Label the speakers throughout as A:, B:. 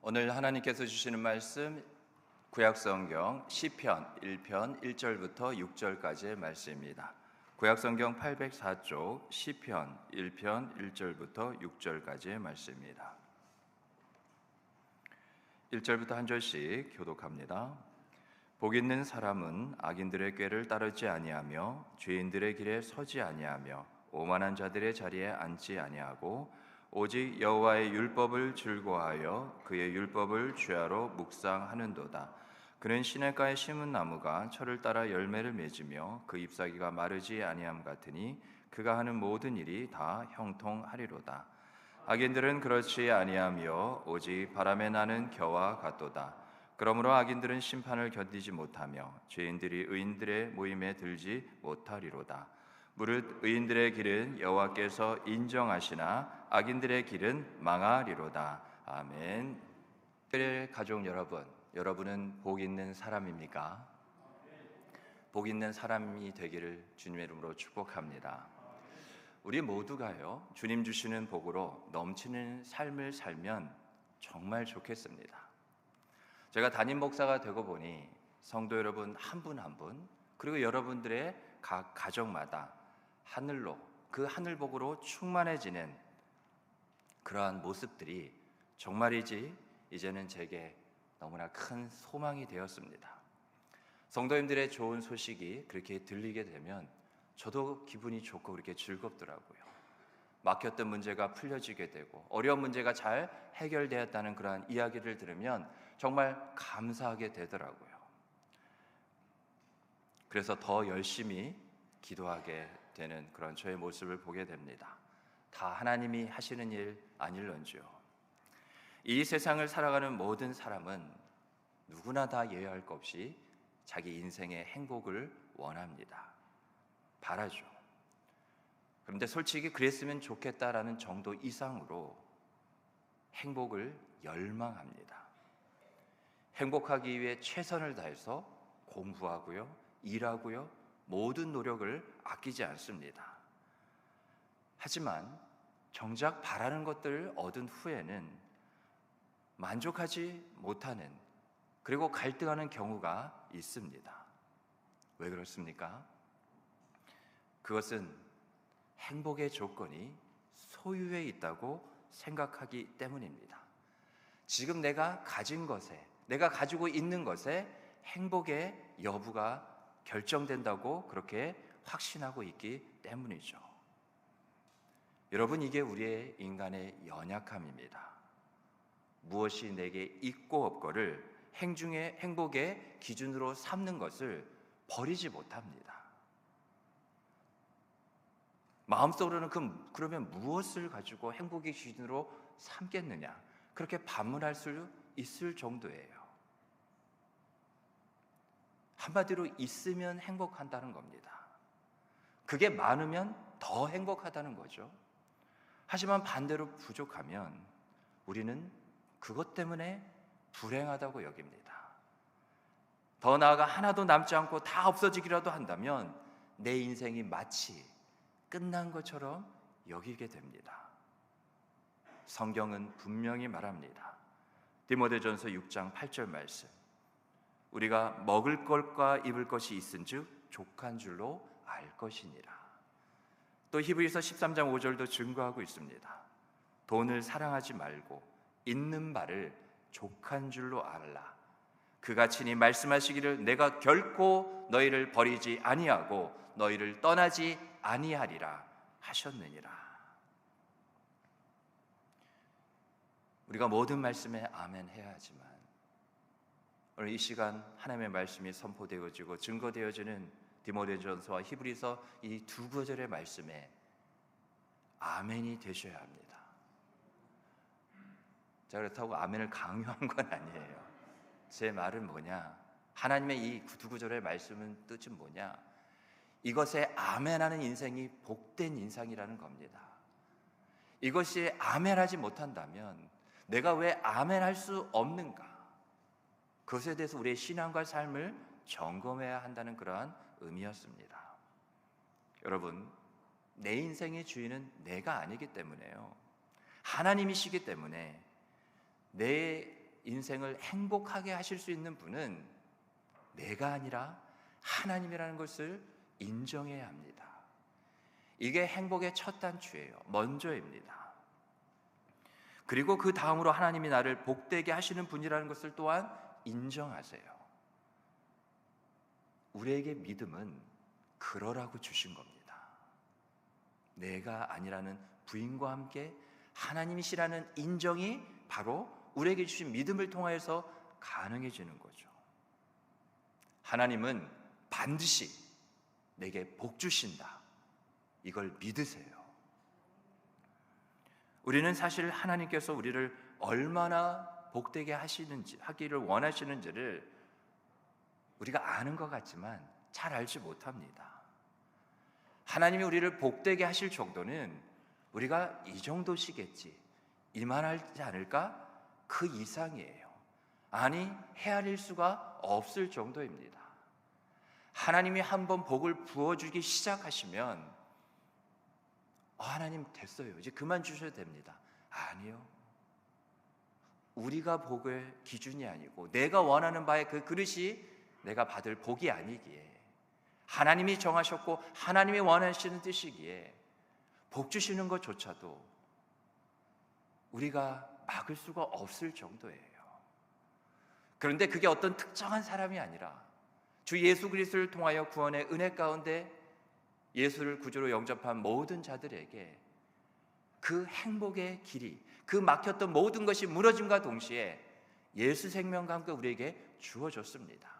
A: 오늘 하나님께서 주시는 말씀 구약성경 시편 1편 1절부터 6절까지의 말씀입니다. 구약성경 804쪽 시편 1편 1절부터 6절까지의 말씀입니다. 1절부터 한 절씩 교독합니다. 복 있는 사람은 악인들의 꾀를 따르지 아니하며 죄인들의 길에 서지 아니하며 오만한 자들의 자리에 앉지 아니하고 오직 여호와의 율법을 즐거워하여 그의 율법을 주야로 묵상하는도다. 그는 시냇가에 심은 나무가 철을 따라 열매를 맺으며 그 잎사귀가 마르지 아니함 같으니 그가 하는 모든 일이 다 형통하리로다. 악인들은 그렇지 아니하며 오직 바람에 나는 겨와 같도다. 그러므로 악인들은 심판을 견디지 못하며 죄인들이 의인들의 모임에 들지 못하리로다. 무릇 의인들의 길은 여호와께서 인정하시나 악인들의 길은 망하리로다. 아멘. 가족 여러분, 여러분은 복 있는 사람입니까? 복 있는 사람이 되기를 주님의 이름으로 축복합니다. 우리 모두가요, 주님 주시는 복으로 넘치는 삶을 살면 정말 좋겠습니다. 제가 담임 목사가 되고 보니 성도 여러분 한 분 한 분, 그리고 여러분들의 각 가정마다 하늘로, 그 하늘복으로 충만해지는 그러한 모습들이 정말이지 이제는 제게 너무나 큰 소망이 되었습니다. 성도님들의 좋은 소식이 그렇게 들리게 되면 저도 기분이 좋고 그렇게 즐겁더라고요. 막혔던 문제가 풀려지게 되고 어려운 문제가 잘 해결되었다는 그러한 이야기를 들으면 정말 감사하게 되더라고요. 그래서 더 열심히 기도하게 되는 그런 저의 모습을 보게 됩니다. 다 하나님이 하시는 일 아닐런지요. 이 세상을 살아가는 모든 사람은 누구나 다 예외할 것 없이 자기 인생의 행복을 원합니다. 바라죠. 그런데 솔직히 그랬으면 좋겠다라는 정도 이상으로 행복을 열망합니다. 행복하기 위해 최선을 다해서 공부하고요, 일하고요, 모든 노력을 아끼지 않습니다. 하지만 정작 바라는 것들을 얻은 후에는 만족하지 못하는, 그리고 갈등하는 경우가 있습니다. 왜 그렇습니까? 그것은 행복의 조건이 소유에 있다고 생각하기 때문입니다. 지금 내가 가진 것에, 내가 가지고 있는 것에 행복의 여부가 결정된다고 그렇게 확신하고 있기 때문이죠. 여러분, 이게 우리의 인간의 연약함입니다. 무엇이 내게 있고 없고를 행중의 행복의 기준으로 삼는 것을 버리지 못합니다. 마음속으로는 그러면 무엇을 가지고 행복의 기준으로 삼겠느냐, 그렇게 반문할 수 있을 정도예요. 한마디로 있으면 행복한다는 겁니다. 그게 많으면 더 행복하다는 거죠. 하지만 반대로 부족하면 우리는 그것 때문에 불행하다고 여깁니다. 더 나아가 하나도 남지 않고 다 없어지기라도 한다면 내 인생이 마치 끝난 것처럼 여기게 됩니다. 성경은 분명히 말합니다. 디모데전서 6장 8절 말씀. 우리가 먹을 것과 입을 것이 있은즉 족한 줄로 알 것이니라. 또 히브리서 13장 5절도 증거하고 있습니다. 돈을 사랑하지 말고 있는 바를 족한 줄로 알라. 그가 친히 말씀하시기를 내가 결코 너희를 버리지 아니하고 너희를 떠나지 아니하리라 하셨느니라. 우리가 모든 말씀에 아멘 해야 하지만 오늘 이 시간 하나님의 말씀이 선포되어지고 증거되어지는 디모데전서와 히브리서 이 두 구절의 말씀에 아멘이 되셔야 합니다. 자, 그렇다고 아멘을 강요한 건 아니에요. 제 말은 뭐냐, 하나님의 이 두 구절의 말씀은 뜻은 뭐냐, 이것에 아멘하는 인생이 복된 인생이라는 겁니다. 이것이 아멘하지 못한다면 내가 왜 아멘할 수 없는가, 그것에 대해서 우리의 신앙과 삶을 점검해야 한다는 그러한 의미였습니다. 여러분, 내 인생의 주인은 내가 아니기 때문에요, 하나님이시기 때문에 내 인생을 행복하게 하실 수 있는 분은 내가 아니라 하나님이라는 것을 인정해야 합니다. 이게 행복의 첫 단추예요. 먼저입니다. 그리고 그 다음으로 하나님이 나를 복되게 하시는 분이라는 것을 또한 인정하세요. 우리에게 믿음은 그러라고 주신 겁니다. 내가 아니라는 부인과 함께 하나님이시라는 인정이 바로 우리에게 주신 믿음을 통하여서 가능해지는 거죠. 하나님은 반드시 내게 복 주신다. 이걸 믿으세요. 우리는 사실 하나님께서 우리를 얼마나 복되게 하기를 원하시는지를 우리가 아는 것 같지만 잘 알지 못합니다. 하나님이 우리를 복되게 하실 정도는 우리가 이 정도시겠지, 이만하지 않을까? 그 이상이에요. 아니, 헤아릴 수가 없을 정도입니다. 하나님이 한번 복을 부어주기 시작하시면 하나님 됐어요, 이제 그만 주셔도 됩니다. 아니요. 우리가 복의 기준이 아니고 내가 원하는 바의 그 그릇이 내가 받을 복이 아니기에, 하나님이 정하셨고 하나님이 원하시는 뜻이기에 복 주시는 것조차도 우리가 막을 수가 없을 정도예요. 그런데 그게 어떤 특정한 사람이 아니라 주 예수 그리스도를 통하여 구원의 은혜 가운데 예수를 구주로 영접한 모든 자들에게 그 행복의 길이, 그 막혔던 모든 것이 무너짐과 동시에 예수 생명과 함께 우리에게 주어졌습니다.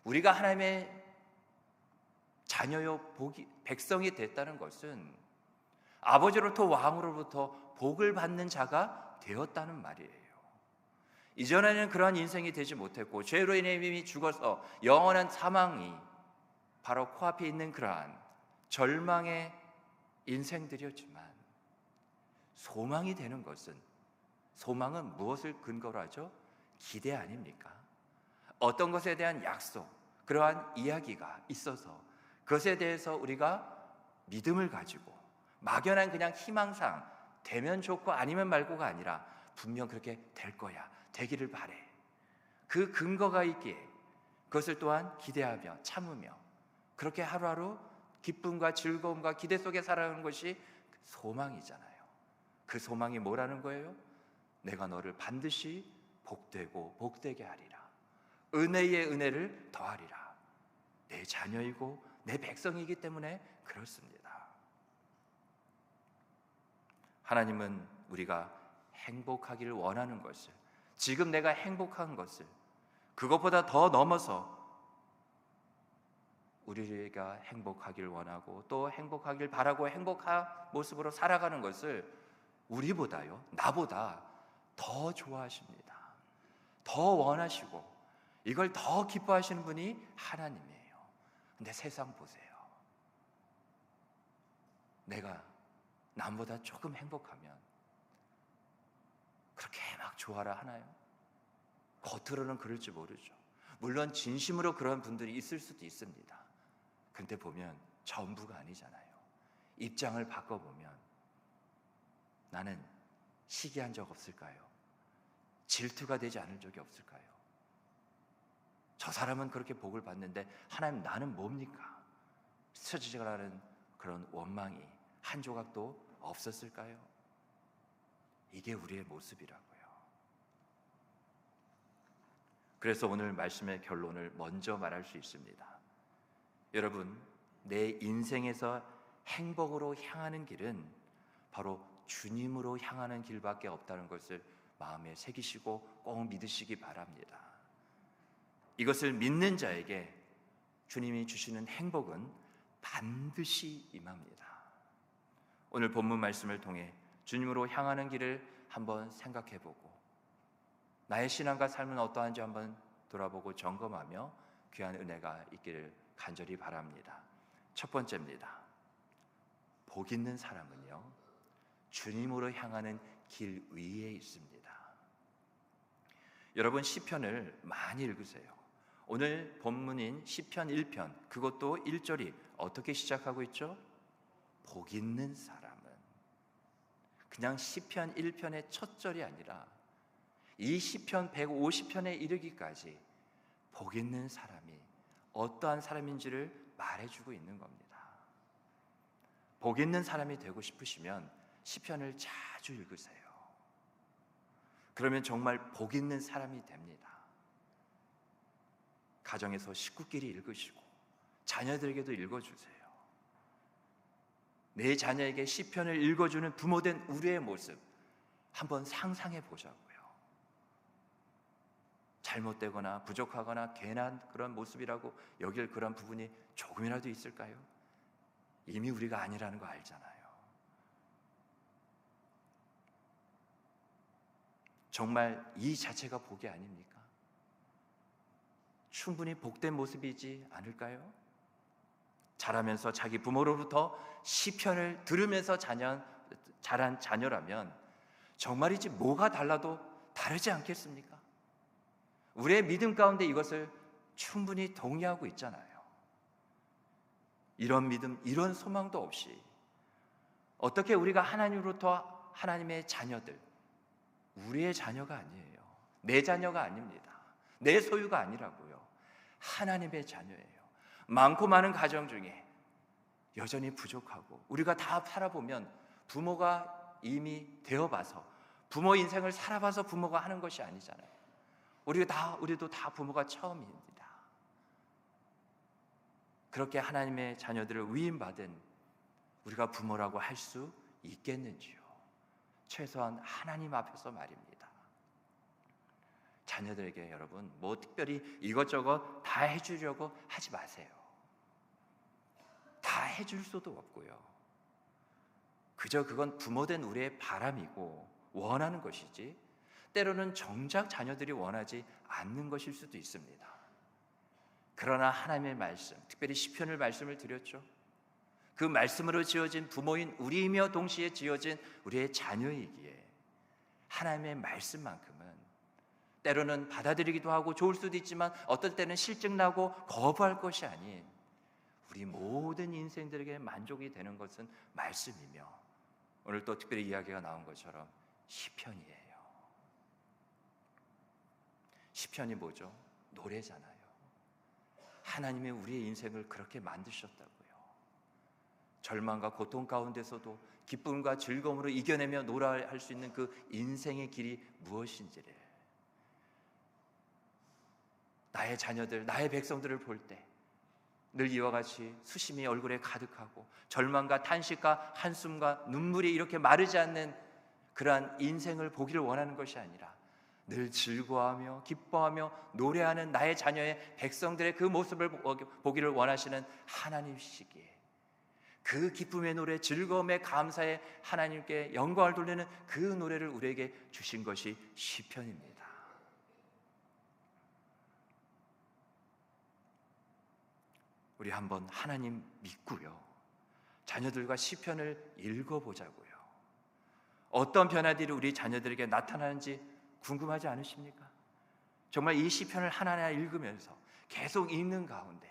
A: 우리가 하나님의 자녀요 백성이 됐다는 것은 아버지로부터 왕으로부터 복을 받는 자가 되었다는 말이에요. 이전에는 그러한 인생이 되지 못했고 죄로 인해 이미 죽어서 영원한 사망이 바로 코앞에 있는 그러한 절망의 인생들이었지만, 소망이 되는 것은, 소망은 무엇을 근거로 하죠? 기대 아닙니까? 어떤 것에 대한 약속, 그러한 이야기가 있어서 그것에 대해서 우리가 믿음을 가지고 막연한 그냥 희망상 되면 좋고 아니면 말고가 아니라 분명 그렇게 될 거야, 되기를 바래, 그 근거가 있기에 그것을 또한 기대하며 참으며 그렇게 하루하루 기쁨과 즐거움과 기대 속에 살아가는 것이 소망이잖아요. 그 소망이 뭐라는 거예요? 내가 너를 반드시 복되고 복되게 하리라, 은혜의 은혜를 더하리라. 내 자녀이고 내 백성이기 때문에 그렇습니다. 하나님은 우리가 행복하기를 원하는 것을, 지금 내가 행복한 것을, 그것보다 더 넘어서 우리가 행복하기를 원하고 또 행복하길 바라고 행복한 모습으로 살아가는 것을 우리보다요, 나보다 더 좋아하십니다. 더 원하시고 이걸 더 기뻐하시는 분이 하나님이에요. 근데 세상 보세요. 내가 남보다 조금 행복하면 그렇게 막 좋아라 하나요? 겉으로는 그럴지 모르죠. 물론 진심으로 그런 분들이 있을 수도 있습니다. 근데 보면 전부가 아니잖아요. 입장을 바꿔보면 나는 시기한 적 없을까요? 질투가 되지 않을 적이 없을까요? 저 사람은 그렇게 복을 받는데 하나님 나는 뭡니까? 스쳐지지라는 그런 원망이 한 조각도 없었을까요? 이게 우리의 모습이라고요. 그래서 오늘 말씀의 결론을 먼저 말할 수 있습니다. 여러분, 내 인생에서 행복으로 향하는 길은 바로 주님으로 향하는 길밖에 없다는 것을 마음에 새기시고 꼭 믿으시기 바랍니다. 이것을 믿는 자에게 주님이 주시는 행복은 반드시 임합니다. 오늘 본문 말씀을 통해 주님으로 향하는 길을 한번 생각해보고 나의 신앙과 삶은 어떠한지 한번 돌아보고 점검하며 귀한 은혜가 있기를 간절히 바랍니다. 첫 번째입니다. 복 있는 사람은요, 주님으로 향하는 길 위에 있습니다. 여러분, 시편을 많이 읽으세요. 오늘 본문인 시편 1편, 그것도 1절이 어떻게 시작하고 있죠? 복 있는 사람은, 그냥 시편 1편의 첫 절이 아니라 이 시편 150편에 이르기까지 복 있는 사람이 어떠한 사람인지를 말해주고 있는 겁니다. 복 있는 사람이 되고 싶으시면 시편을 자주 읽으세요. 그러면 정말 복 있는 사람이 됩니다. 가정에서 식구끼리 읽으시고 자녀들에게도 읽어주세요. 내 자녀에게 시편을 읽어주는 부모된 우리의 모습 한번 상상해 보자고요. 잘못되거나 부족하거나 괜한 그런 모습이라고 여길 그런 부분이 조금이라도 있을까요? 이미 우리가 아니라는 거 알잖아요. 정말 이 자체가 복이 아닙니까? 충분히 복된 모습이지 않을까요? 자라면서 자기 부모로부터 시편을 들으면서 자란 자녀라면 정말이지 뭐가 달라도 다르지 않겠습니까? 우리의 믿음 가운데 이것을 충분히 동의하고 있잖아요. 이런 믿음, 이런 소망도 없이 어떻게 우리가 하나님으로부터 하나님의 자녀들, 우리의 자녀가 아니에요. 내 자녀가 아닙니다. 내 소유가 아니라고요. 하나님의 자녀예요. 많고 많은 가정 중에 여전히 부족하고 우리가 다 살아보면 부모가 이미 되어봐서 부모 인생을 살아봐서 부모가 하는 것이 아니잖아요. 우리도 다 부모가 처음입니다. 그렇게 하나님의 자녀들을 위임받은 우리가 부모라고 할 수 있겠는지요? 최소한 하나님 앞에서 말입니다. 자녀들에게 여러분 뭐 특별히 이것저것 다 해주려고 하지 마세요. 다 해줄 수도 없고요. 그저 그건 부모된 우리의 바람이고 원하는 것이지 때로는 정작 자녀들이 원하지 않는 것일 수도 있습니다. 그러나 하나님의 말씀, 특별히 시편을 말씀을 드렸죠. 그 말씀으로 지어진 부모인 우리이며 동시에 지어진 우리의 자녀이기에 하나님의 말씀만큼은 때로는 받아들이기도 하고 좋을 수도 있지만 어떨 때는 실증나고 거부할 것이 아닌 우리 모든 인생들에게 만족이 되는 것은 말씀이며 오늘 또 특별히 이야기가 나온 것처럼 시편이에요. 시편이 뭐죠? 노래잖아요. 하나님이 우리의 인생을 그렇게 만드셨다고요. 절망과 고통 가운데서도 기쁨과 즐거움으로 이겨내며 노래할 수 있는 그 인생의 길이 무엇인지를 나의 자녀들, 나의 백성들을 볼 때 늘 이와 같이 수심이 얼굴에 가득하고 절망과 탄식과 한숨과 눈물이 이렇게 마르지 않는 그러한 인생을 보기를 원하는 것이 아니라 늘 즐거워하며 기뻐하며 노래하는 나의 자녀의 백성들의 그 모습을 보기를 원하시는 하나님이시기에 그 기쁨의 노래, 즐거움의 감사에 하나님께 영광을 돌리는 그 노래를 우리에게 주신 것이 시편입니다. 우리 한번 하나님 믿고요, 자녀들과 시편을 읽어보자고요. 어떤 변화들이 우리 자녀들에게 나타나는지 궁금하지 않으십니까? 정말 이 시편을 하나하나 읽으면서 계속 읽는 가운데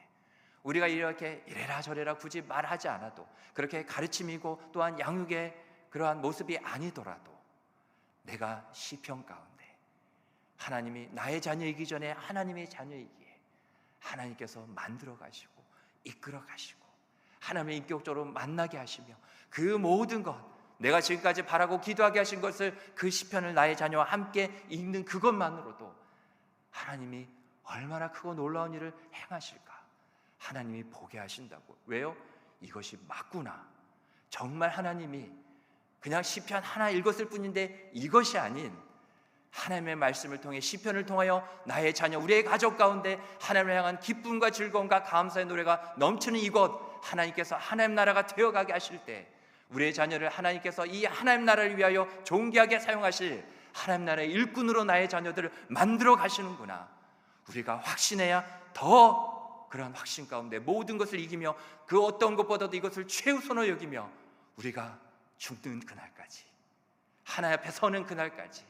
A: 우리가 이렇게 이래라 저래라 굳이 말하지 않아도 그렇게 가르침이고 또한 양육의 그러한 모습이 아니더라도 내가 시편 가운데 하나님이 나의 자녀이기 전에 하나님의 자녀이기에 하나님께서 만들어 가시고 이끌어 가시고 하나님의 인격적으로 만나게 하시며 그 모든 것 내가 지금까지 바라고 기도하게 하신 것을 그 시편을 나의 자녀와 함께 읽는 그것만으로도 하나님이 얼마나 크고 놀라운 일을 행하실까 하나님이 보게 하신다고. 왜요? 이것이 맞구나. 정말 하나님이 그냥 시편 하나 읽었을 뿐인데 이것이 아닌 하나님의 말씀을 통해 시편을 통하여 나의 자녀, 우리의 가족 가운데 하나님을 향한 기쁨과 즐거움과 감사의 노래가 넘치는 이곳 하나님께서 하나님 나라가 되어가게 하실 때 우리의 자녀를 하나님께서 이 하나님 나라를 위하여 존귀하게 사용하실 하나님 나라의 일꾼으로 나의 자녀들을 만들어 가시는구나. 우리가 확신해야 더 그러한 확신 가운데 모든 것을 이기며 그 어떤 것보다도 이것을 최우선으로 여기며 우리가 죽는 그날까지 하나님 앞에 서는 그날까지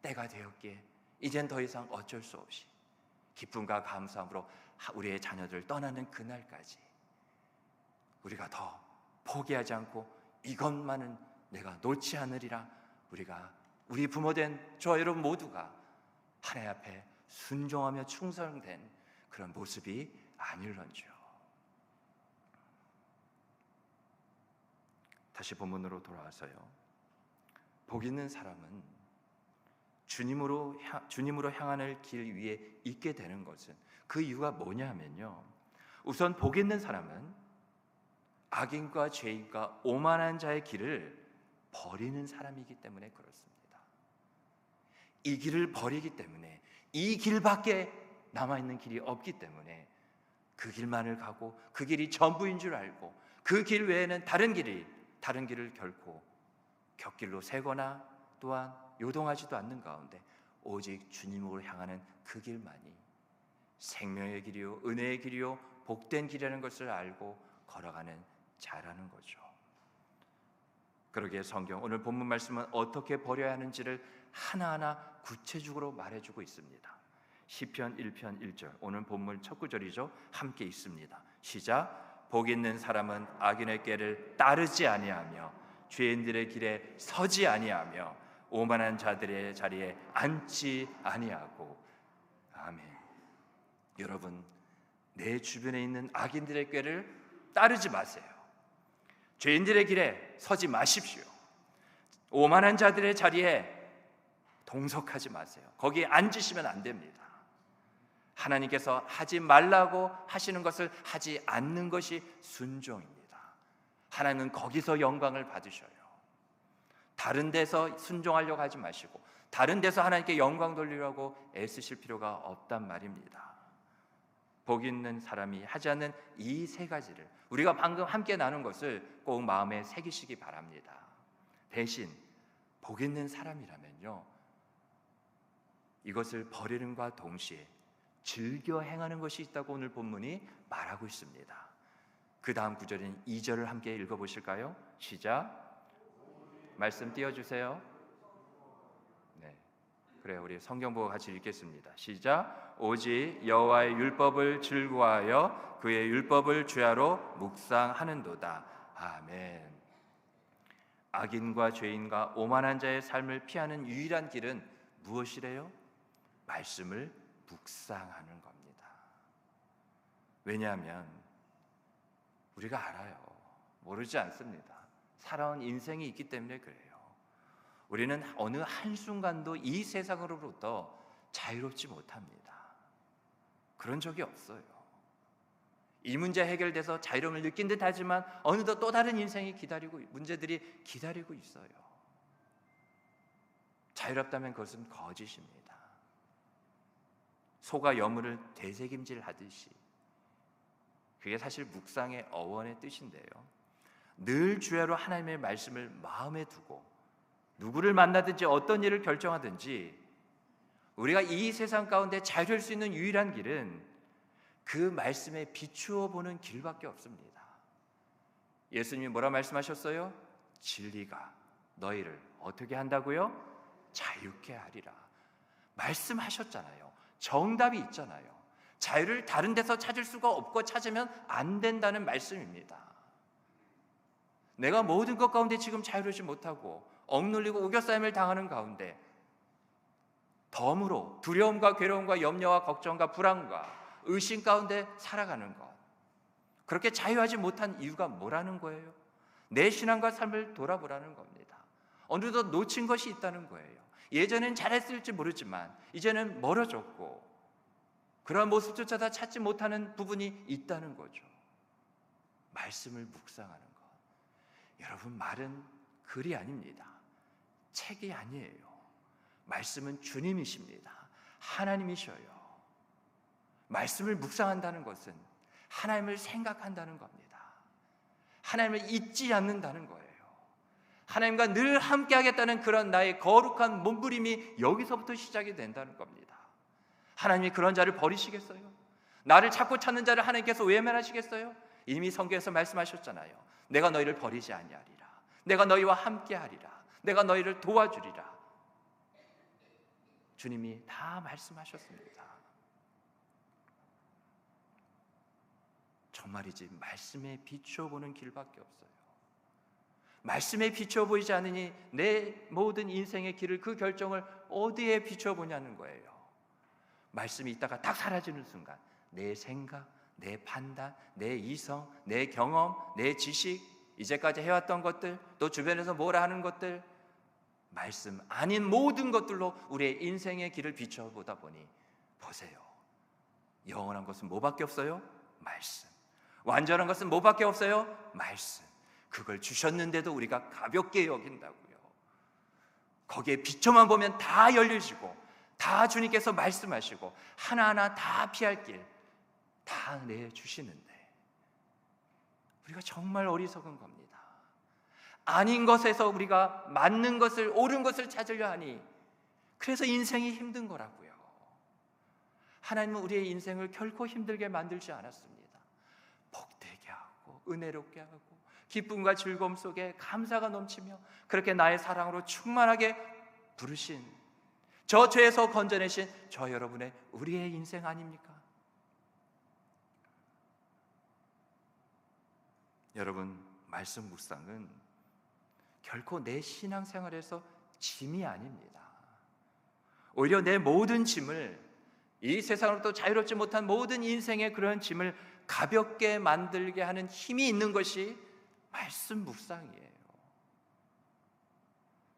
A: 때가 되었기에 이젠 더 이상 어쩔 수 없이 기쁨과 감사함으로 우리의 자녀들을 떠나는 그날까지 우리가 더 포기하지 않고 이것만은 내가 놓지 않으리라 우리가 우리 부모된 저 여러분 모두가 하나님 앞에 순종하며 충성된 그런 모습이 아닐런지요. 다시 본문으로 돌아와서요. 복 있는 사람은 주님으로 향하는 길 위에 있게 되는 것은 그 이유가 뭐냐면요, 우선 복 있는 사람은 악인과 죄인과 오만한 자의 길을 버리는 사람이기 때문에 그렇습니다. 이 길을 버리기 때문에 이 길밖에 남아있는 길이 없기 때문에 그 길만을 가고 그 길이 전부인 줄 알고 그 길 외에는 다른 길을 결코 곁길로 세거나 또한 요동하지도 않는 가운데 오직 주님으로 향하는 그 길만이 생명의 길이요 은혜의 길이요 복된 길이라는 것을 알고 걸어가는 자라는 거죠. 그러기에 성경 오늘 본문 말씀은 어떻게 버려야 하는지를 하나하나 구체적으로 말해주고 있습니다. 시편 1편 1절, 오늘 본문 첫 구절이죠. 함께 읽습니다. 시작. 복 있는 사람은 악인의 꾀를 따르지 아니하며 죄인들의 길에 서지 아니하며 오만한 자들의 자리에 앉지 아니하고. 아멘. 여러분, 내 주변에 있는 악인들의 꾀를 따르지 마세요. 죄인들의 길에 서지 마십시오. 오만한 자들의 자리에 동석하지 마세요. 거기에 앉으시면 안 됩니다. 하나님께서 하지 말라고 하시는 것을 하지 않는 것이 순종입니다. 하나님은 거기서 영광을 받으셔요. 다른 데서 순종하려고 하지 마시고 다른 데서 하나님께 영광 돌리려고 애쓰실 필요가 없단 말입니다. 복 있는 사람이 하지 않는 이 세 가지를 우리가 방금 함께 나눈 것을 꼭 마음에 새기시기 바랍니다. 대신 복 있는 사람이라면요, 이것을 버리는과 동시에 즐겨 행하는 것이 있다고 오늘 본문이 말하고 있습니다. 그 다음 구절인 2절을 함께 읽어보실까요? 시작. 말씀 띄워주세요. 네, 그래요. 우리 성경 보고 같이 읽겠습니다. 시작. 오직 여호와의 율법을 즐거워하여 그의 율법을 주야로 묵상하는도다. 아멘. 악인과 죄인과 오만한 자의 삶을 피하는 유일한 길은 무엇이래요? 말씀을 묵상하는 겁니다. 왜냐하면 우리가 알아요. 모르지 않습니다. 살아온 인생이 있기 때문에 그래요. 우리는 어느 한순간도 이 세상으로부터 자유롭지 못합니다. 그런 적이 없어요. 이 문제 해결돼서 자유로움을 느낀 듯 하지만 어느덧 또 다른 인생이 문제들이 기다리고 있어요. 자유롭다면 그것은 거짓입니다. 소가 여물을 되새김질하듯이, 그게 사실 묵상의 어원의 뜻인데요, 늘 주야로 하나님의 말씀을 마음에 두고 누구를 만나든지 어떤 일을 결정하든지 우리가 이 세상 가운데 자유할 수 있는 유일한 길은 그 말씀에 비추어 보는 길밖에 없습니다. 예수님이 뭐라 말씀하셨어요? 진리가 너희를 어떻게 한다고요? 자유케 하리라. 말씀하셨잖아요. 정답이 있잖아요. 자유를 다른 데서 찾을 수가 없고 찾으면 안 된다는 말씀입니다. 내가 모든 것 가운데 지금 자유롭지 못하고 억눌리고 우겨싸임을 당하는 가운데 덤으로 두려움과 괴로움과 염려와 걱정과 불안과 의심 가운데 살아가는 것, 그렇게 자유하지 못한 이유가 뭐라는 거예요? 내 신앙과 삶을 돌아보라는 겁니다. 어느덧 놓친 것이 있다는 거예요. 예전엔 잘했을지 모르지만 이제는 멀어졌고 그러한 모습조차 다 찾지 못하는 부분이 있다는 거죠. 말씀을 묵상하는 것. 여러분, 말은 글이 아닙니다. 책이 아니에요. 말씀은 주님이십니다. 하나님이셔요. 말씀을 묵상한다는 것은 하나님을 생각한다는 겁니다. 하나님을 잊지 않는다는 거예요. 하나님과 늘 함께 하겠다는 그런 나의 거룩한 몸부림이 여기서부터 시작이 된다는 겁니다. 하나님이 그런 자를 버리시겠어요? 나를 찾고 찾는 자를 하나님께서 외면하시겠어요? 이미 성경에서 말씀하셨잖아요. 내가 너희를 버리지 아니하리라. 내가 너희와 함께 하리라. 내가 너희를 도와주리라. 주님이 다 말씀하셨습니다. 정말이지 말씀에 비추어 보는 길밖에 없어요. 말씀에 비춰 보이지 않으니 내 모든 인생의 길을, 그 결정을 어디에 비춰 보냐는 거예요. 말씀이 있다가 딱 사라지는 순간 내 생각, 내 판단, 내 이성, 내 경험, 내 지식, 이제까지 해왔던 것들, 또 주변에서 뭐라 하는 것들, 말씀 아닌 모든 것들로 우리의 인생의 길을 비춰보다 보니, 보세요, 영원한 것은 뭐밖에 없어요? 말씀. 완전한 것은 뭐밖에 없어요? 말씀. 그걸 주셨는데도 우리가 가볍게 여긴다고요. 거기에 비춰만 보면 다 열려지고, 다 주님께서 말씀하시고, 하나하나 다 피할 길 다 내주시는데 우리가 정말 어리석은 겁니다. 아닌 것에서 우리가 맞는 것을, 옳은 것을 찾으려 하니, 그래서 인생이 힘든 거라고요. 하나님은 우리의 인생을 결코 힘들게 만들지 않았습니다. 복되게 하고 은혜롭게 하고 기쁨과 즐거움 속에 감사가 넘치며 그렇게 나의 사랑으로 충만하게 부르신, 저 죄에서 건져내신 저 여러분의, 우리의 인생 아닙니까? 여러분, 말씀 묵상은 결코 내 신앙생활에서 짐이 아닙니다. 오히려 내 모든 짐을, 이 세상으로부터 자유롭지 못한 모든 인생의 그런 짐을 가볍게 만들게 하는 힘이 있는 것이 말씀 묵상이에요.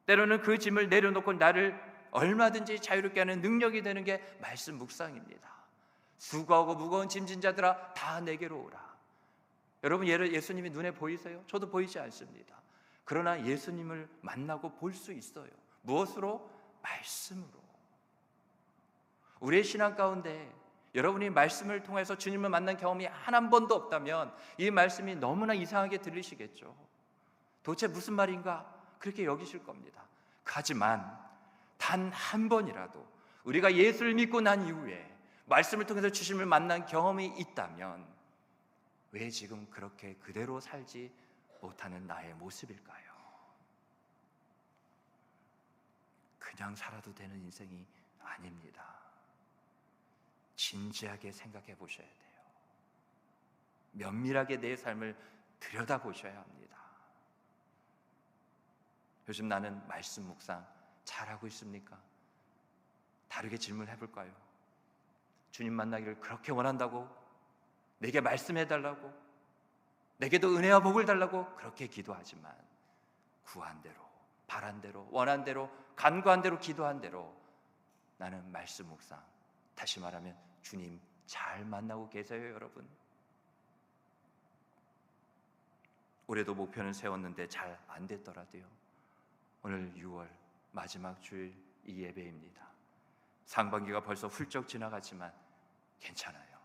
A: 때로는 그 짐을 내려놓고 나를 얼마든지 자유롭게 하는 능력이 되는 게 말씀 묵상입니다. 수고하고 무거운 짐진 자들아 다 내게로 오라. 여러분, 예수님이 눈에 보이세요? 저도 보이지 않습니다. 그러나 예수님을 만나고 볼 수 있어요. 무엇으로? 말씀으로. 우리의 신앙 가운데 여러분이 말씀을 통해서 주님을 만난 경험이 한 번도 없다면 이 말씀이 너무나 이상하게 들리시겠죠. 도대체 무슨 말인가? 그렇게 여기실 겁니다. 하지만 단 한 번이라도 우리가 예수를 믿고 난 이후에 말씀을 통해서 주님을 만난 경험이 있다면 왜 지금 그렇게 그대로 살지 못하는 나의 모습일까요? 그냥 살아도 되는 인생이 아닙니다. 진지하게 생각해 보셔야 돼요. 면밀하게 내 삶을 들여다보셔야 합니다. 요즘 나는 말씀 묵상 잘하고 있습니까? 다르게 질문해 볼까요? 주님 만나기를 그렇게 원한다고, 내게 말씀해 달라고, 내게도 은혜와 복을 달라고 그렇게 기도하지만 구한 대로, 바란 대로, 원한 대로, 간구한 대로, 기도한 대로 나는 말씀 묵상, 다시 말하면 주님 잘 만나고 계세요, 여러분? 올해도 목표는 세웠는데 잘 안 됐더라도요, 오늘 6월 마지막 주일 이 예배입니다. 상반기가 벌써 훌쩍 지나갔지만 괜찮아요.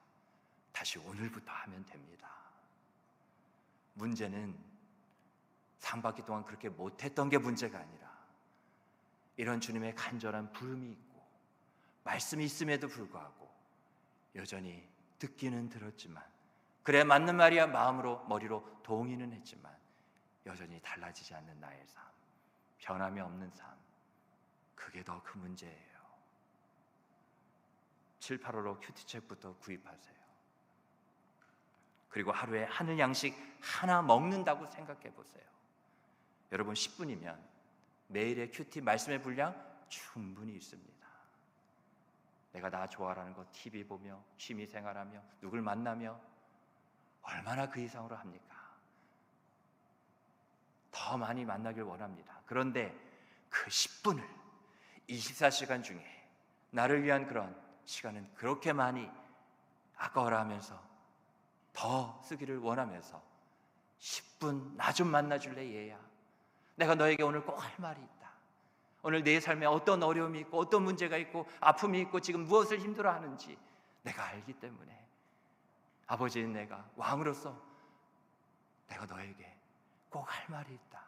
A: 다시 오늘부터 하면 됩니다. 문제는 상반기 동안 그렇게 못했던 게 문제가 아니라 이런 주님의 간절한 부름이 있고 말씀이 있음에도 불구하고 여전히 듣기는 들었지만, 그래 맞는 말이야 마음으로 머리로 동의는 했지만 여전히 달라지지 않는 나의 삶, 변함이 없는 삶, 그게 더 큰 문제예요. 7, 8월로 큐티책부터 구입하세요. 그리고 하루에 하늘 양식 하나 먹는다고 생각해 보세요. 여러분, 10분이면 매일의 큐티 말씀의 분량 충분히 있습니다. 내가 나 좋아라는 거 TV 보며 취미생활하며 누굴 만나며 얼마나 그 이상으로 합니까? 더 많이 만나길 원합니다. 그런데 그 10분을 24시간 중에 나를 위한 그런 시간은 그렇게 많이 아까워라 하면서 더 쓰기를 원하면서 10분 나 좀 만나줄래 얘야? 내가 너에게 오늘 꼭 할 말이 있다. 오늘 내 삶에 어떤 어려움이 있고 어떤 문제가 있고 아픔이 있고 지금 무엇을 힘들어하는지 내가 알기 때문에 아버지인 내가 왕으로서 내가 너에게 꼭 할 말이 있다.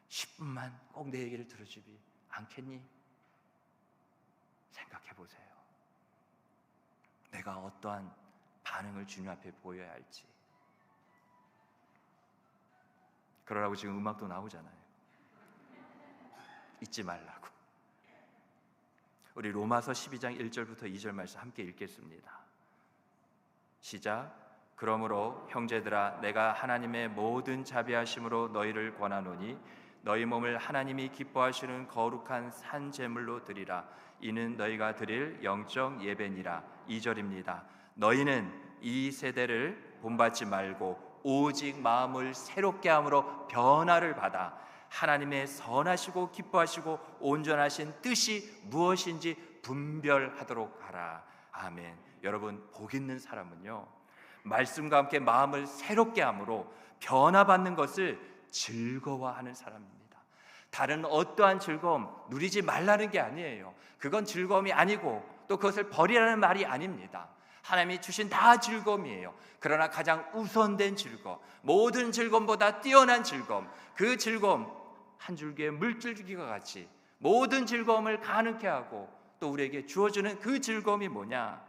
A: 10분만 꼭 내 얘기를 들어주지 않겠니? 생각해 보세요. 내가 어떠한 반응을 주님 앞에 보여야 할지. 그러라고 지금 음악도 나오잖아요. 잊지 말라고. 우리 로마서 12장 1절부터 2절 말씀 함께 읽겠습니다. 시작. 그러므로 형제들아, 내가 하나님의 모든 자비하심으로 너희를 권하노니 너희 몸을 하나님이 기뻐하시는 거룩한 산 제물로 드리라. 이는 너희가 드릴 영적 예배니라. 2절입니다. 너희는 이 세대를 본받지 말고 오직 마음을 새롭게 함으로 변화를 받아 하나님의 선하시고 기뻐하시고 온전하신 뜻이 무엇인지 분별하도록 하라. 아멘. 여러분, 복 있는 사람은요, 말씀과 함께 마음을 새롭게 함으로 변화받는 것을 즐거워하는 사람입니다. 다른 어떠한 즐거움 누리지 말라는 게 아니에요. 그건 즐거움이 아니고 또 그것을 버리라는 말이 아닙니다. 하나님이 주신 다 즐거움이에요. 그러나 가장 우선된 즐거움, 모든 즐거움보다 뛰어난 즐거움, 그 즐거움, 한 줄기의 물줄기와 같이 모든 즐거움을 가능케 하고 또 우리에게 주어주는 그 즐거움이 뭐냐?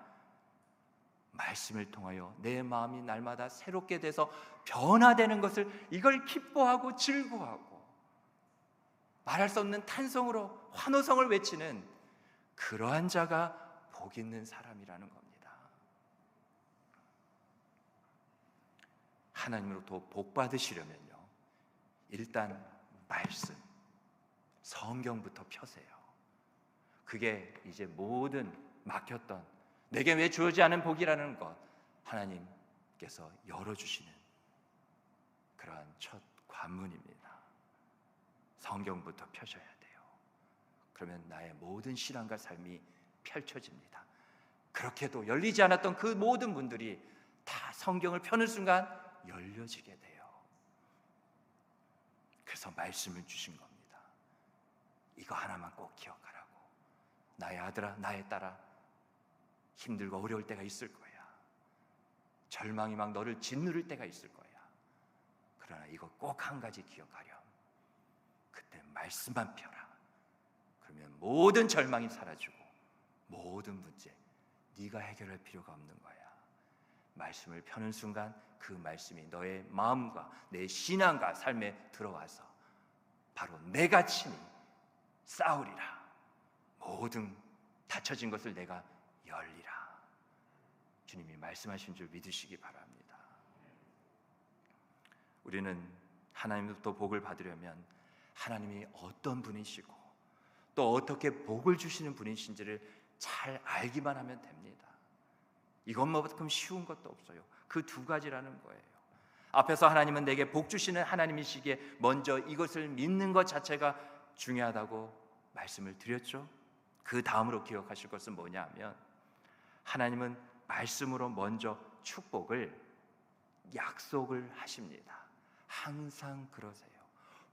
A: 말씀을 통하여 내 마음이 날마다 새롭게 돼서 변화되는 것을, 이걸 기뻐하고 즐거워하고 말할 수 없는 탄성으로 환호성을 외치는 그러한 자가 복 있는 사람이라는 겁니다. 하나님으로부터 복 받으시려면요, 일단 말씀, 성경부터 펴세요. 그게 이제 모든 막혔던, 내게 왜 주어지지 않은 복이라는 것, 하나님께서 열어주시는 그러한 첫 관문입니다. 성경부터 펴셔야 돼요. 그러면 나의 모든 신앙과 삶이 펼쳐집니다. 그렇게도 열리지 않았던 그 모든 문들이 다 성경을 펴는 순간 열려지게 돼요. 그래서 말씀을 주신 겁니다. 이거 하나만 꼭 기억하라고. 나의 아들아, 나의 딸아, 힘들고 어려울 때가 있을 거야. 절망이 막 너를 짓누를 때가 있을 거야. 그러나 이거 꼭 한 가지 기억하렴. 그때 말씀만 펴라. 그러면 모든 절망이 사라지고 모든 문제 네가 해결할 필요가 없는 거야. 말씀을 펴는 순간 그 말씀이 너의 마음과 내 신앙과 삶에 들어와서 바로 내가 친히 싸우리라. 모든 닫혀진 것을 내가 열리라. 주님이 말씀하신 줄 믿으시기 바랍니다. 우리는 하나님부터 복을 받으려면 하나님이 어떤 분이시고 또 어떻게 복을 주시는 분이신지를 잘 알기만 하면 됩니다. 이것만큼 쉬운 것도 없어요. 그 두 가지라는 거예요. 앞에서 하나님은 내게 복 주시는 하나님이시기에 먼저 이것을 믿는 것 자체가 중요하다고 말씀을 드렸죠. 그 다음으로 기억하실 것은 뭐냐 하면, 하나님은 말씀으로 먼저 축복을 약속을 하십니다. 항상 그러세요.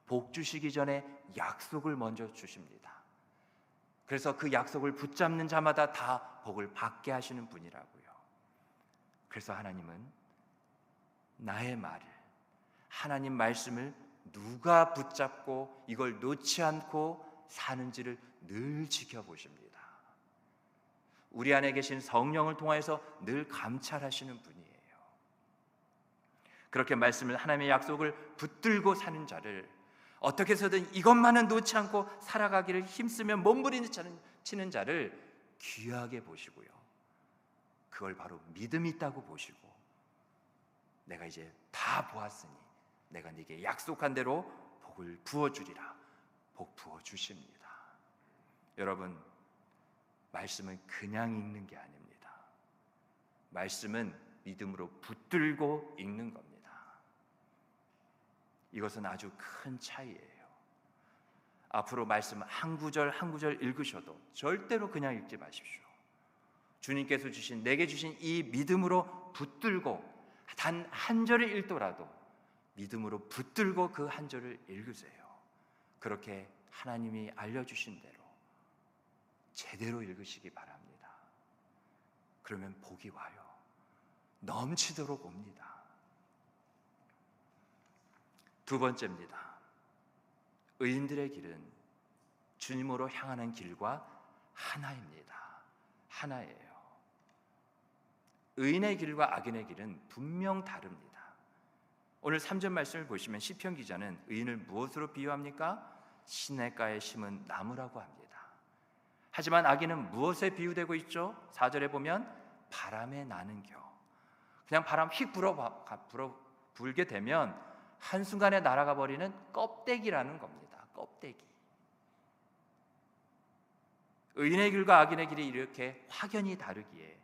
A: 복 주시기 전에 약속을 먼저 주십니다. 그래서 그 약속을 붙잡는 자마다 다 복을 받게 하시는 분이라고요. 그래서 하나님은 나의 말을, 하나님 말씀을 누가 붙잡고 이걸 놓지 않고 사는지를 늘 지켜보십니다. 우리 안에 계신 성령을 통해서 늘 감찰하시는 분이에요. 그렇게 말씀을, 하나님의 약속을 붙들고 사는 자를, 어떻게 해서든 이것만은 놓지 않고 살아가기를 힘쓰며 몸부림치는 자를 귀하게 보시고요, 그걸 바로 믿음이 있다고 보시고, 내가 이제 다 보았으니 내가 네게 약속한 대로 복을 부어주리라. 복 부어주십니다. 여러분, 말씀은 그냥 읽는 게 아닙니다. 말씀은 믿음으로 붙들고 읽는 겁니다. 이것은 아주 큰 차이예요. 앞으로 말씀 한 구절 한 구절 읽으셔도 절대로 그냥 읽지 마십시오. 주님께서 주신, 내게 주신 이 믿음으로 붙들고, 단 한 절을 읽더라도 믿음으로 붙들고 그 한 절을 읽으세요. 그렇게 하나님이 알려주신 대로 제대로 읽으시기 바랍니다. 그러면 복이 와요. 넘치도록 옵니다. 두 번째입니다. 의인들의 길은 주님으로 향하는 길과 하나입니다. 하나예요. 의인의 길과 악인의 길은 분명 다릅니다. 오늘 3절 말씀을 보시면 시편 기자는 의인을 무엇으로 비유합니까? 시냇가에 심은 나무라고 합니다. 하지만 악인은 무엇에 비유되고 있죠? 4절에 보면 바람에 나는 겨.
B: 그냥 바람 휙 불게 되면 한순간에 날아가 버리는 껍데기라는 겁니다. 껍데기. 의인의 길과 악인의 길이 이렇게 확연히 다르기에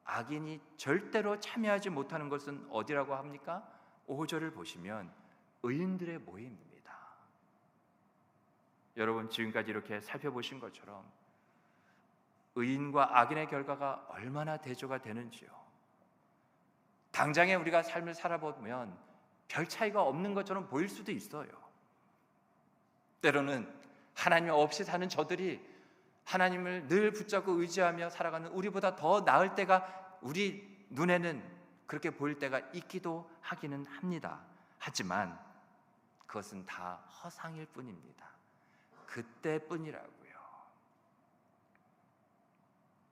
B: 악인이 절대로 참여하지 못하는 것은 어디라고 합니까? 5절을 보시면 의인들의 모임입니다. 여러분, 지금까지 이렇게 살펴보신 것처럼 의인과 악인의 결과가 얼마나 대조가 되는지요. 당장에 우리가 삶을 살아보면 별 차이가 없는 것처럼 보일 수도 있어요. 때로는 하나님 없이 사는 저들이 하나님을 늘 붙잡고 의지하며 살아가는 우리보다 더 나을 때가 우리 눈에는 그렇게 보일 때가 있기도 하기는 합니다. 하지만 그것은 다 허상일 뿐입니다. 그때뿐이라고요.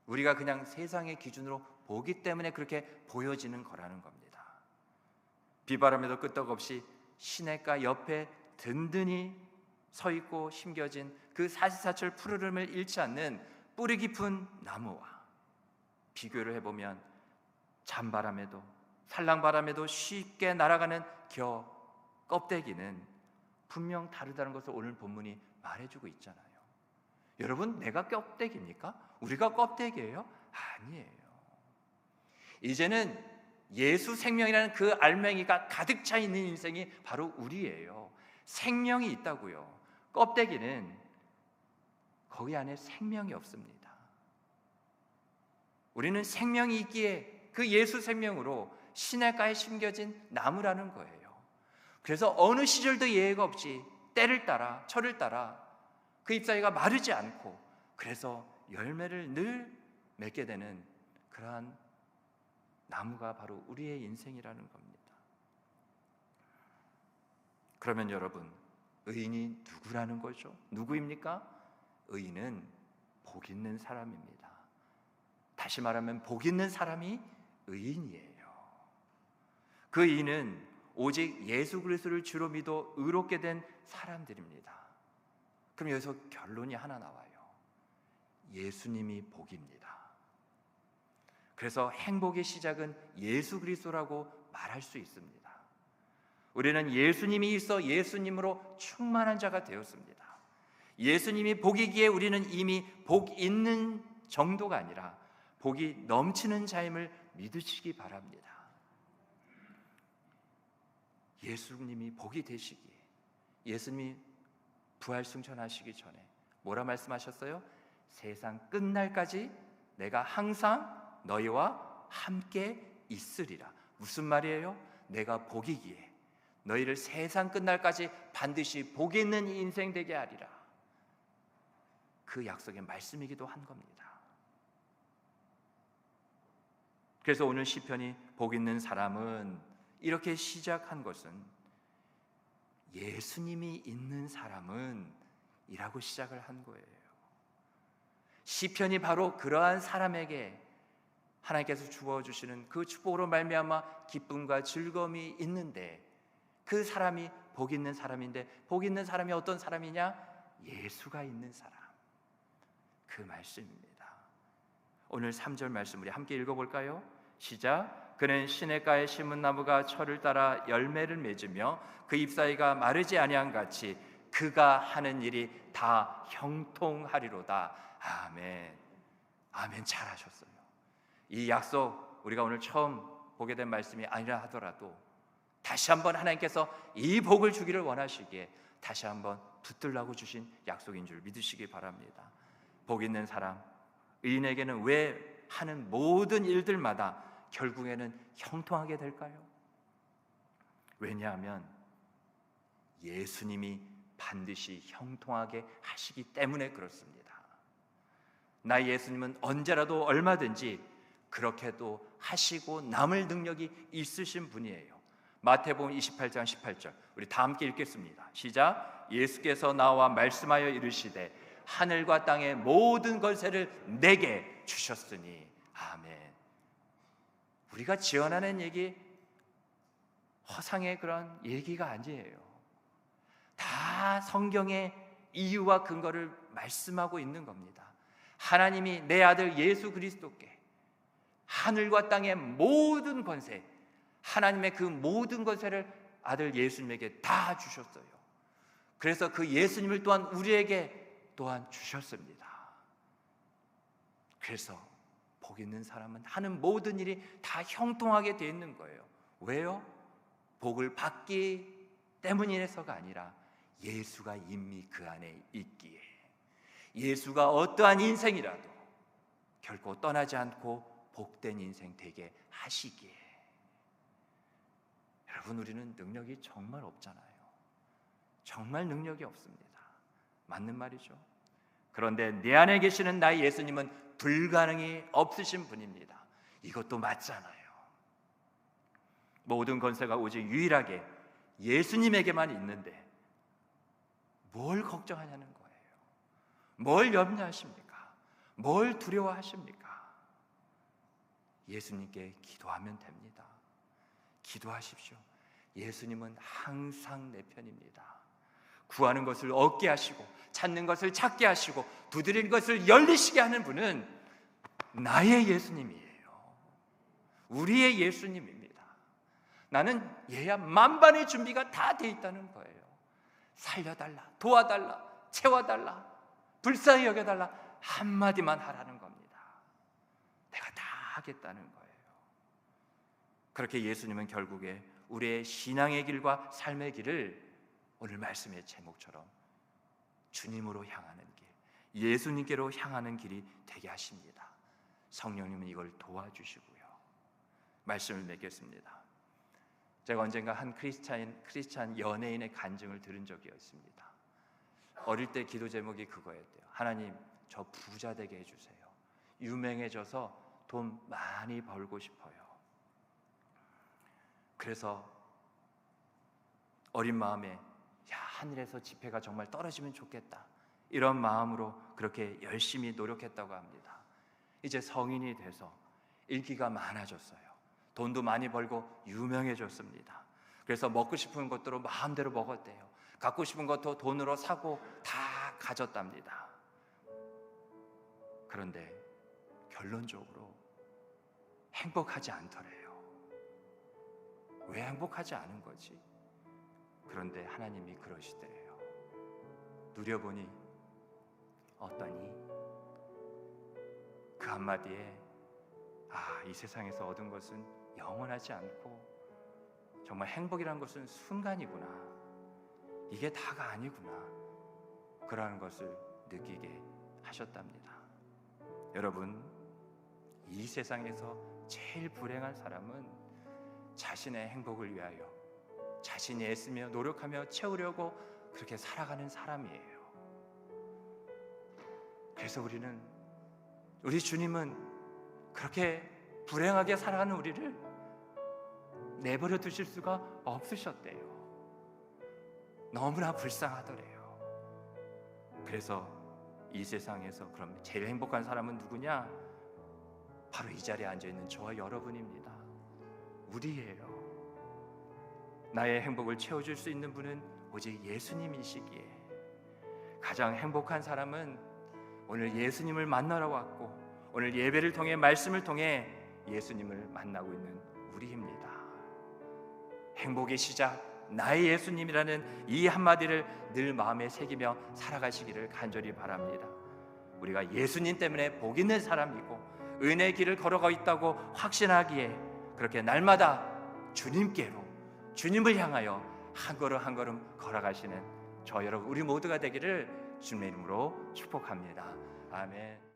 B: 우리가 그냥 세상의 기준으로 보기 때문에 그렇게 보여지는 거라는 겁니다. 비바람에도 끄떡없이 시냇가 옆에 든든히 서 있고 심겨진 그 사시사철 푸르름을 잃지 않는 뿌리 깊은 나무와 비교를 해보면 찬바람에도 살랑바람에도 쉽게 날아가는 겨 껍데기는 분명 다르다는 것을 오늘 본문이 말해주고 있잖아요. 여러분, 내가 껍데기입니까? 우리가 껍데기예요? 아니에요. 이제는 예수 생명이라는 그 알맹이가 가득 차 있는 인생이 바로 우리예요. 생명이 있다고요. 껍데기는 거기 안에 생명이 없습니다. 우리는 생명이 있기에 그 예수 생명으로 시냇가에 심겨진 나무라는 거예요. 그래서 어느 시절도 예외가 없이 때를 따라 철을 따라 그 잎사귀가 마르지 않고 그래서 열매를 늘 맺게 되는 그러한 나무가 바로 우리의 인생이라는 겁니다. 그러면 여러분, 의인이 누구라는 거죠? 누구입니까? 의인은 복 있는 사람입니다. 다시 말하면 복 있는 사람이 의인이에요. 그 의인은 오직 예수 그리스도를 주로 믿어 의롭게 된 사람들입니다. 그럼 여기서 결론이 하나 나와요. 예수님이 복입니다. 그래서 행복의 시작은 예수 그리스도라고 말할 수 있습니다. 우리는 예수님이 있어 예수님으로 충만한 자가 되었습니다. 예수님이 복이기에 우리는 이미 복 있는 정도가 아니라 복이 넘치는 자임을 믿으시기 바랍니다. 예수님이 복이 되시기에, 예수님이 부활 승천하시기 전에 뭐라 말씀하셨어요? 세상 끝날까지 내가 항상 너희와 함께 있으리라. 무슨 말이에요? 내가 복이기에 너희를 세상 끝날까지 반드시 복이 있는 인생 되게 하리라. 그 약속의 말씀이기도 한 겁니다. 그래서 오늘 시편이 복 있는 사람은 이렇게 시작한 것은 예수님이 있는 사람은 이라고 시작을 한 거예요. 시편이 바로 그러한 사람에게 하나님께서 주어주시는 그 축복으로 말미암아 기쁨과 즐거움이 있는데 그 사람이 복 있는 사람인데 복 있는 사람이 어떤 사람이냐? 예수가 있는 사람. 그 말씀입니다. 오늘 3절 말씀 우리 함께 읽어볼까요? 시작. 그는 시냇가에 심은 나무가 철을 따라 열매를 맺으며 그 잎사귀가 마르지 아니한 같이 그가 하는 일이 다 형통하리로다. 아멘. 아멘. 잘하셨어요. 이 약속 우리가 오늘 처음 보게 된 말씀이 아니라 하더라도 다시 한번 하나님께서 이 복을 주기를 원하시기에 다시 한번 붙들라고 주신 약속인 줄 믿으시기 바랍니다. 복 있는 사람, 의인에게는 왜 하는 모든 일들마다 결국에는 형통하게 될까요? 왜냐하면 예수님이 반드시 형통하게 하시기 때문에 그렇습니다. 나의 예수님은 언제라도 얼마든지 그렇게도 하시고 남을 능력이 있으신 분이에요. 마태복음 28장 18절 우리 다 함께 읽겠습니다. 시작. 예수께서 나와 말씀하여 이르시되 하늘과 땅의 모든 권세를 내게 주셨으니. 아멘. 우리가 지어내는 얘기 허상의 그런 얘기가 아니에요. 다 성경의 이유와 근거를 말씀하고 있는 겁니다. 하나님이 내 아들 예수 그리스도께 하늘과 땅의 모든 권세, 하나님의 그 모든 권세를 아들 예수님에게 다 주셨어요. 그래서 그 예수님을 또한 우리에게 또한 주셨습니다. 그래서 복 있는 사람은 하는 모든 일이 다 형통하게 되어 있는 거예요. 왜요? 복을 받기 때문이라서가 아니라 예수가 이미 그 안에 있기에, 예수가 어떠한 인생이라도 결코 떠나지 않고 복된 인생 되게 하시기에. 여러분, 우리는 능력이 정말 없잖아요. 정말 능력이 없습니다. 맞는 말이죠. 그런데 내 안에 계시는 나의 예수님은 불가능이 없으신 분입니다. 이것도 맞잖아요. 모든 권세가 오직 유일하게 예수님에게만 있는데 뭘 걱정하냐는 거예요. 뭘 염려하십니까? 뭘 두려워하십니까? 예수님께 기도하면 됩니다. 기도하십시오. 예수님은 항상 내 편입니다. 구하는 것을 얻게 하시고, 찾는 것을 찾게 하시고, 두드리는 것을 열리시게 하는 분은 나의 예수님이에요. 우리의 예수님입니다. 나는 얘야 만반의 준비가 다 돼 있다는 거예요. 살려달라, 도와달라, 채워달라, 불쌍히 여겨달라, 한마디만 하라는 겁니다. 내가 다 하겠다는 거예요. 그렇게 예수님은 결국에 우리의 신앙의 길과 삶의 길을 오늘 말씀의 제목처럼 주님으로 향하는 길, 예수님께로 향하는 길이 되게 하십니다. 성령님은 이걸 도와주시고요. 말씀을 맺겠습니다. 제가 언젠가 한 크리스찬 연예인의 간증을 들은 적이 있습니다. 어릴 때 기도 제목이 그거였대요. 하나님, 저 부자 되게 해주세요. 유명해져서 돈 많이 벌고 싶어요. 그래서 어린 마음에 하늘에서 지폐가 정말 떨어지면 좋겠다, 이런 마음으로 그렇게 열심히 노력했다고 합니다. 이제 성인이 돼서 인기가 많아졌어요. 돈도 많이 벌고 유명해졌습니다. 그래서 먹고 싶은 것들을 마음대로 먹었대요. 갖고 싶은 것도 돈으로 사고 다 가졌답니다. 그런데 결론적으로 행복하지 않더래요. 왜 행복하지 않은 거지? 그런데 하나님이 그러시더래요. 누려보니 어떠니? 그 한마디에 이 세상에서 얻은 것은 영원하지 않고 정말 행복이란 것은 순간이구나, 이게 다가 아니구나, 그러는 것을 느끼게 하셨답니다. 여러분, 이 세상에서 제일 불행한 사람은 자신의 행복을 위하여 자신이 애쓰며 노력하며 채우려고 그렇게 살아가는 사람이에요. 그래서 우리 주님은 그렇게 불행하게 살아가는 우리를 내버려 두실 수가 없으셨대요. 너무나 불쌍하더래요. 그래서 이 세상에서 그럼 제일 행복한 사람은 누구냐? 바로 이 자리에 앉아있는 저와 여러분입니다. 우리예요. 나의 행복을 채워줄 수 있는 분은 오직 예수님이시기에, 가장 행복한 사람은 오늘 예수님을 만나러 왔고 오늘 예배를 통해, 말씀을 통해 예수님을 만나고 있는 우리입니다. 행복의 시작, 나의 예수님이라는 이 한마디를 늘 마음에 새기며 살아가시기를 간절히 바랍니다. 우리가 예수님 때문에 복 있는 사람이고 은혜의 길을 걸어가고 있다고 확신하기에, 그렇게 날마다 주님을 향하여 한 걸음 한 걸음 걸어가시는 저 여러분, 우리 모두가 되기를 주님의 이름으로 축복합니다. 아멘.